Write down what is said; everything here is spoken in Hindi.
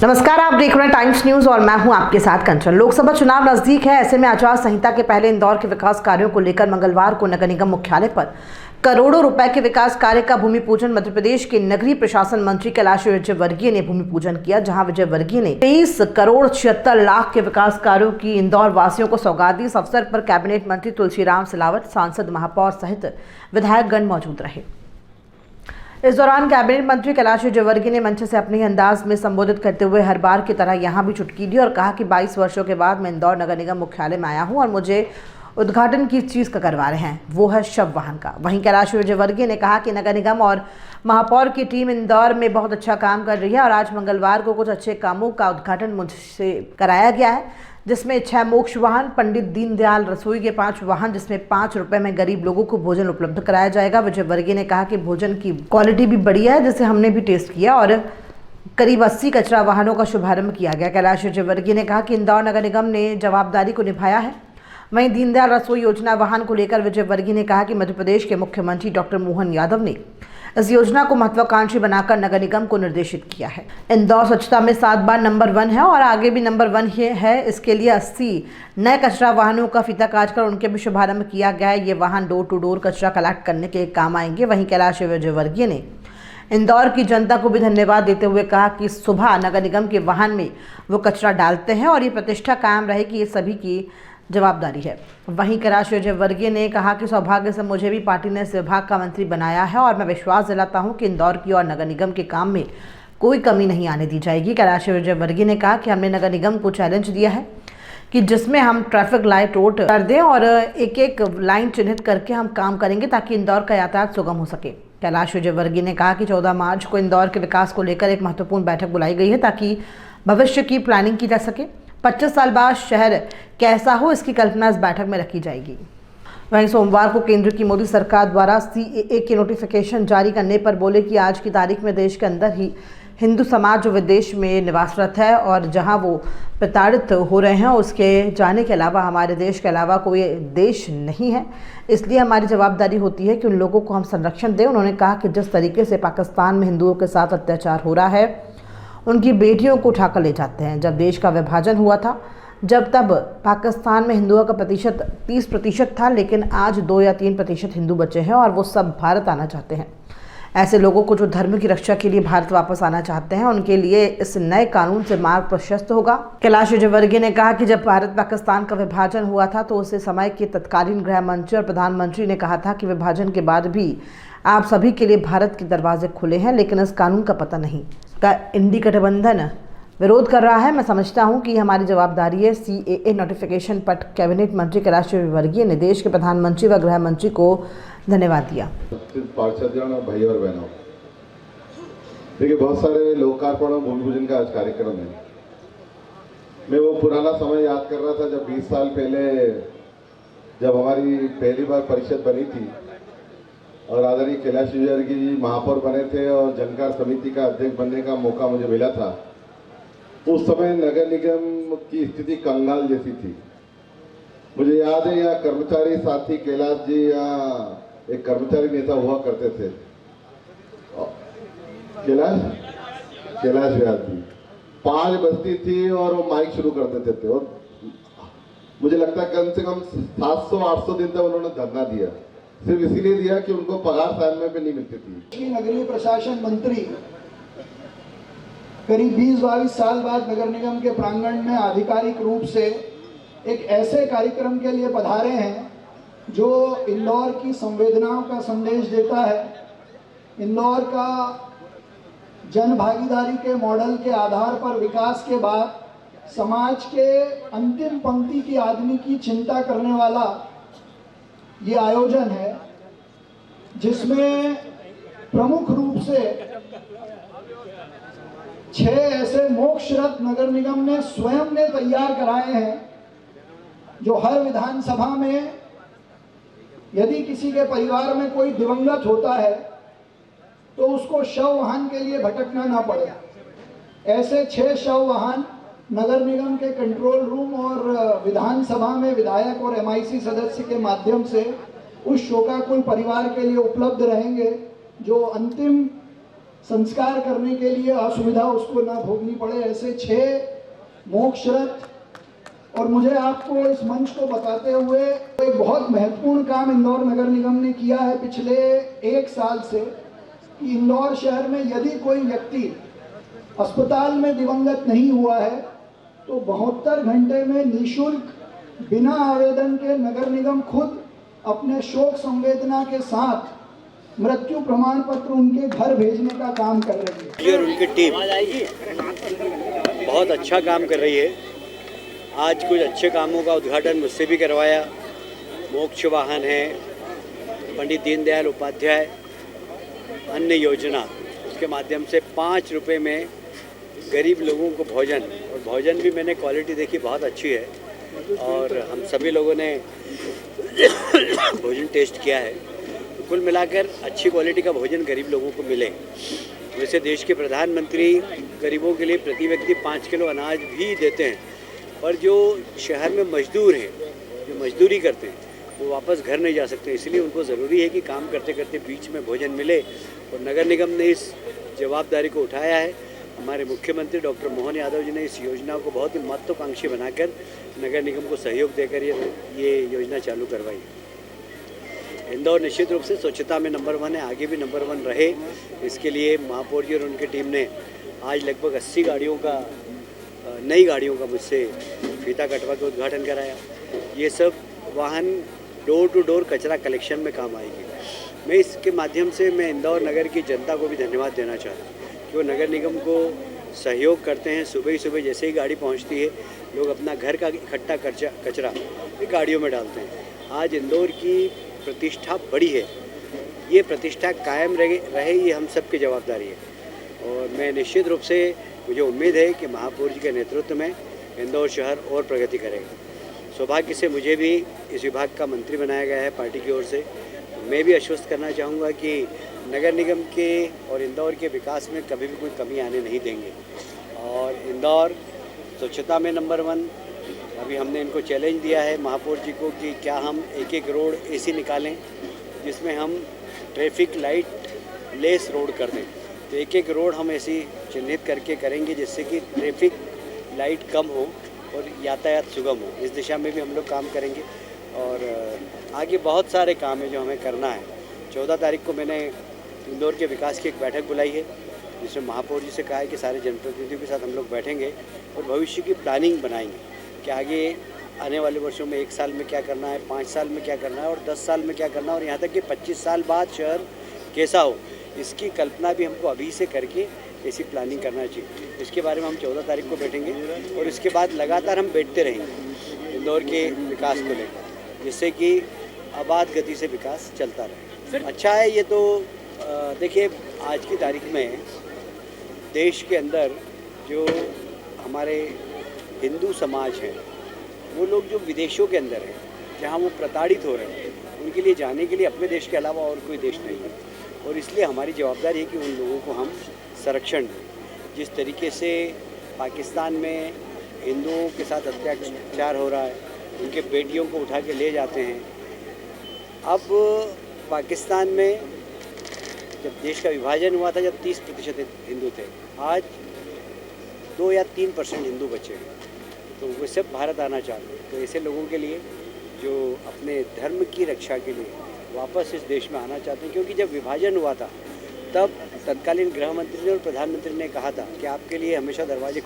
नमस्कार, आप देख रहे हैं टाइम्स न्यूज और मैं हूं आपके साथ कंचन। लोकसभा चुनाव नजदीक है, ऐसे में आचार संहिता के पहले इंदौर के विकास कार्यों को लेकर मंगलवार को नगर निगम मुख्यालय पर करोड़ों रुपए के विकास कार्य का भूमि पूजन मध्य प्रदेश के नगरीय प्रशासन मंत्री कैलाश विजयवर्गीय ने भूमि पूजन किया, जहां विजयवर्गीय ने 23 करोड़ 76 लाख के विकास कार्यों की इंदौर वासियों को सौगात दी। इस अवसर पर कैबिनेट मंत्री तुलसीराम सिलावट, सांसद, महापौर सहित विधायकगण मौजूद रहे। इस दौरान कैबिनेट मंत्री कैलाश विजयवर्गीय ने मंच से अपने अंदाज में संबोधित करते हुए हर बार की तरह यहां भी चुटकी दी और कहा कि 22 वर्षों के बाद मैं इंदौर नगर निगम मुख्यालय में आया हूं और मुझे उद्घाटन की चीज का करवा रहे हैं, वो है शव वाहन का। वहीं कैलाश विजयवर्गीय ने कहा कि नगर निगम और महापौर की टीम इंदौर में बहुत अच्छा काम कर रही है और आज मंगलवार को कुछ अच्छे कामों का उद्घाटन मुझसे कराया गया है, जिसमें 6 मोक्ष वाहन, पंडित दीनदयाल रसोई के 5 वाहन, जिसमें 5 रुपए में गरीब लोगों को भोजन उपलब्ध कराया जाएगा। विजयवर्गीय ने कहा कि भोजन की क्वालिटी भी बढ़िया है, जिसे हमने भी टेस्ट किया और करीब 80 कचरा वाहनों का शुभारंभ किया गया। कैलाश विजयवर्गीय ने कहा कि इंदौर नगर निगम ने जवाबदारी को निभाया है। वहीं दीनदयाल रसोई योजना वाहन को लेकर विजयवर्गीय ने कहा कि मध्य प्रदेश के मुख्यमंत्री डॉक्टर मोहन यादव ने इस योजना को महत्वाकांक्षी बनाकर नगर निगम को निर्देशित किया है। इंदौर स्वच्छता में 7 बार नंबर 1 है और आगे भी नंबर 1 ही है। इसके लिए 80 नए कचरा वाहनों का फीता काट कर उनके भी शुभारंभ किया गया है। ये वाहन डोर टू डोर कचरा कलेक्ट करने के काम आएंगे। वहीं कैलाश विजयवर्गीय ने इंदौर की जनता को भी धन्यवाद देते हुए कहा कि सुबह नगर निगम के वाहन में वो कचरा डालते हैं और ये प्रतिष्ठा कायम रहे कि ये सभी की जवाबदारी है। वहीं कैलाश विजयवर्गीय ने कहा कि सौभाग्य से मुझे भी पार्टी ने इस विभाग का मंत्री बनाया है और मैं विश्वास दिलाता हूं कि इंदौर की और नगर निगम के काम में कोई कमी नहीं आने दी जाएगी। कैलाश विजयवर्गीय ने कहा कि हमने नगर निगम को चैलेंज दिया है कि जिसमें हम ट्रैफिक लाइट रोड कर दें और एक एक लाइन चिन्हित करके हम काम करेंगे ताकि इंदौर का यातायात सुगम हो सके। कैलाश विजयवर्गीय ने कहा कि 14 मार्च को इंदौर के विकास को लेकर एक महत्वपूर्ण बैठक बुलाई गई है ताकि भविष्य की प्लानिंग की जा सके। 25 साल बाद शहर कैसा हो, इसकी कल्पना इस बैठक में रखी जाएगी। वहीं सोमवार को केंद्र की मोदी सरकार द्वारा CAA के नोटिफिकेशन जारी करने पर बोले कि आज की तारीख में देश के अंदर ही हिंदू समाज जो विदेश में निवासरत है और जहां वो प्रताड़ित हो रहे हैं, उसके जाने के अलावा हमारे देश के अलावा कोई देश नहीं है। इसलिए हमारी जवाबदारी होती है कि उन लोगों को हम संरक्षण दें। उन्होंने कहा कि जिस तरीके से पाकिस्तान में हिंदुओं के साथ अत्याचार हो रहा है, उनकी बेटियों को उठाकर ले जाते हैं। जब देश का विभाजन हुआ था, तब पाकिस्तान में हिंदुओं का प्रतिशत 30% था, लेकिन आज 2 या 3% हिंदू बचे हैं और वो सब भारत आना चाहते हैं। ऐसे लोगों को जो धर्म की रक्षा के लिए भारत वापस आना चाहते हैं, उनके लिए इस नए कानून से मार्ग प्रशस्त होगा। कैलाश विजयवर्गीय ने कहा कि जब भारत पाकिस्तान का विभाजन हुआ था तो उस समय के तत्कालीन गृह मंत्री और प्रधानमंत्री ने कहा था कि विभाजन के बाद भी आप सभी के लिए भारत के दरवाजे खुले हैं, लेकिन इस कानून का पता नहीं का इंडी गठबंधन विरोध कर रहा है। मैं समझता हूं कि हमारी जवाबदारी है। CAA नोटिफिकेशन पर कैबिनेट मंत्री कैलाश विजयवर्गीय ने देश के प्रधानमंत्री व गृह मंत्री को धन्यवाद दिया। पार्षदगण और भाई और बहनों, देखिए बहुत सारे लोकार्पण और भूमि पूजन का आज कार्यक्रम है। मैं वो पुराना समय याद कर रहा था जब 20 साल पहले जब हमारी पहली बार परिषद बनी थी और आदरणीय कैलाश विजयवर्गीय जी महापौर बने थे और जनकार समिति का अध्यक्ष बनने का मौका मुझे मिला था। उस समय नगर निगम की स्थिति कंगाल जैसी थी। मुझे याद है यहाँ कर्मचारी साथी कैलाश जी यहाँ एक कर्मचारी नेता हुआ करते थे, कैलाश व्यास जी। 5 बस्ती थी और वो माइक शुरू कर देते थे और मुझे लगता है कम से कम 700-800 दिन तक उन्होंने धरना दिया, सिर्फ इसीलिए दिया कि उनको पगार समय पे नहीं मिलती थी। नगरीय प्रशासन मंत्री करीब 20-22 साल बाद नगर निगम के प्रांगण में आधिकारिक रूप से एक ऐसे कार्यक्रम के लिए पधारे हैं जो इंदौर की संवेदनाओं का संदेश देता है। इंदौर का जन भागीदारी के मॉडल के आधार पर विकास के बाद समाज के अंतिम पंक्ति की आदमी की चिंता करने वाला ये आयोजन है, जिसमें प्रमुख रूप से 6 ऐसे मोक्ष रथ नगर निगम ने स्वयं ने तैयार कराए हैं, जो हर विधानसभा में यदि किसी के परिवार में कोई दिवंगत होता है तो उसको शव वाहन के लिए भटकना ना पड़े। ऐसे 6 शव वाहन नगर निगम के कंट्रोल रूम और विधानसभा में विधायक और MIC सदस्य के माध्यम से उस शोकाकुल परिवार के लिए उपलब्ध रहेंगे जो अंतिम संस्कार करने के लिए असुविधा उसको ना भोगनी पड़े, ऐसे 6 मोक्ष रथ। और मुझे आपको इस मंच को बताते हुए एक बहुत महत्वपूर्ण काम इंदौर नगर निगम ने किया है पिछले 1 साल से, कि इंदौर शहर में यदि कोई व्यक्ति अस्पताल में दिवंगत नहीं हुआ है तो 72 घंटे में निःशुल्क बिना आवेदन के नगर निगम खुद अपने शोक संवेदना के साथ मृत्यु प्रमाण पत्र उनके घर भेजने का काम कर रही है। और उनकी टीम बहुत अच्छा काम कर रही है। आज कुछ अच्छे कामों का उद्घाटन मुझसे भी करवाया। मोक्ष वाहन है, पंडित दीनदयाल उपाध्याय अन्न योजना, उसके माध्यम से 5 रुपये में गरीब लोगों को भोजन, और भोजन भी मैंने क्वालिटी देखी बहुत अच्छी है और हम सभी लोगों ने भोजन टेस्ट किया है। तो कुल मिलाकर अच्छी क्वालिटी का भोजन गरीब लोगों को मिले। वैसे देश के प्रधानमंत्री गरीबों के लिए प्रति व्यक्ति 5 किलो अनाज भी देते हैं, पर जो शहर में मजदूर हैं, जो मजदूरी करते हैं, वो वापस घर नहीं जा सकते। इसलिए उनको ज़रूरी है कि काम करते करते बीच में भोजन मिले, और नगर निगम ने इस जवाबदारी को उठाया है। हमारे मुख्यमंत्री डॉक्टर मोहन यादव जी ने इस योजना को बहुत ही महत्वाकांक्षी बनाकर नगर निगम को सहयोग देकर ये योजना चालू करवाई। इंदौर निश्चित रूप से स्वच्छता में नंबर 1 है, आगे भी नंबर 1 रहे। इसके लिए महापौर जी और उनकी टीम ने आज लगभग 80 गाड़ियों का, नई गाड़ियों का मुझसे फीता कटवा के उद्घाटन कराया। ये सब वाहन डोर टू डोर कचरा कलेक्शन में काम आएगी। मैं इसके माध्यम से इंदौर नगर की जनता को भी धन्यवाद देना चाहता हूँ कि वो नगर निगम को सहयोग करते हैं। सुबह ही सुबह जैसे ही गाड़ी पहुँचती है, लोग अपना घर का इकट्ठा कचरा गाड़ियों में डालते हैं। आज इंदौर की प्रतिष्ठा बड़ी है, ये प्रतिष्ठा कायम रहे ये हम सब की जवाबदारी है। और मैं निश्चित रूप से, मुझे उम्मीद है कि महापौर जी के नेतृत्व में इंदौर शहर और प्रगति करेगा। सौभाग्य से मुझे भी इस विभाग का मंत्री बनाया गया है पार्टी की ओर से। मैं भी आश्वस्त करना चाहूँगा कि नगर निगम के और इंदौर के विकास में कभी भी कोई कमी आने नहीं देंगे। और इंदौर स्वच्छता में नंबर 1। अभी हमने इनको चैलेंज दिया है महापौर जी को कि क्या हम एक रोड ऐसी निकालें जिसमें हम ट्रैफिक लाइट लेस रोड कर दें। तो एक रोड हम ऐसी चिन्हित करके करेंगे जिससे कि ट्रैफिक लाइट कम हो और यातायात सुगम हो। इस दिशा में भी हम लोग काम करेंगे। और आगे बहुत सारे काम है जो हमें करना है। 14 तारीख को मैंने इंदौर के विकास की एक बैठक बुलाई है, जिसमें महापौर जी से कहा है कि सारे जनप्रतिनिधियों के साथ हम लोग बैठेंगे और भविष्य की प्लानिंग बनाएंगे कि आगे आने वाले वर्षों में 1 साल में क्या करना है, 5 साल में क्या करना है और 10 साल में क्या करना है, और यहाँ तक कि 25 साल बाद शहर कैसा हो, इसकी कल्पना भी हमको अभी से करके ऐसी प्लानिंग करना चाहिए। इसके बारे में हम 14 तारीख को बैठेंगे और इसके बाद लगातार हम बैठते रहेंगे इंदौर के विकास को लेकर, जिससे कि आबाद गति से विकास चलता रहे। अच्छा है ये तो। देखिए, आज की तारीख में देश के अंदर जो हमारे हिंदू समाज हैं, वो लोग जो विदेशों के अंदर हैं, जहाँ वो प्रताड़ित हो रहे हैं, उनके लिए जाने के लिए अपने देश के अलावा और कोई देश नहीं है। और इसलिए हमारी जवाबदारी है कि उन लोगों को हम संरक्षण दें। जिस तरीके से पाकिस्तान में हिंदुओं के साथ अत्याचार हो रहा है, उनके बेटियों को उठा के ले जाते हैं। अब पाकिस्तान में जब देश का विभाजन हुआ था, जब 30% हिंदू थे, आज 2 या 3% हिंदू बचे हैं। तो वो सब भारत आना चाहते हैं। तो ऐसे लोगों के लिए जो अपने धर्म की रक्षा के लिए वापस इस देश में आना चाहते हैं, क्योंकि जब विभाजन हुआ था तब तत्कालीन गृह मंत्री ने और प्रधानमंत्री ने कहा था कि आपके लिए हमेशा दरवाजे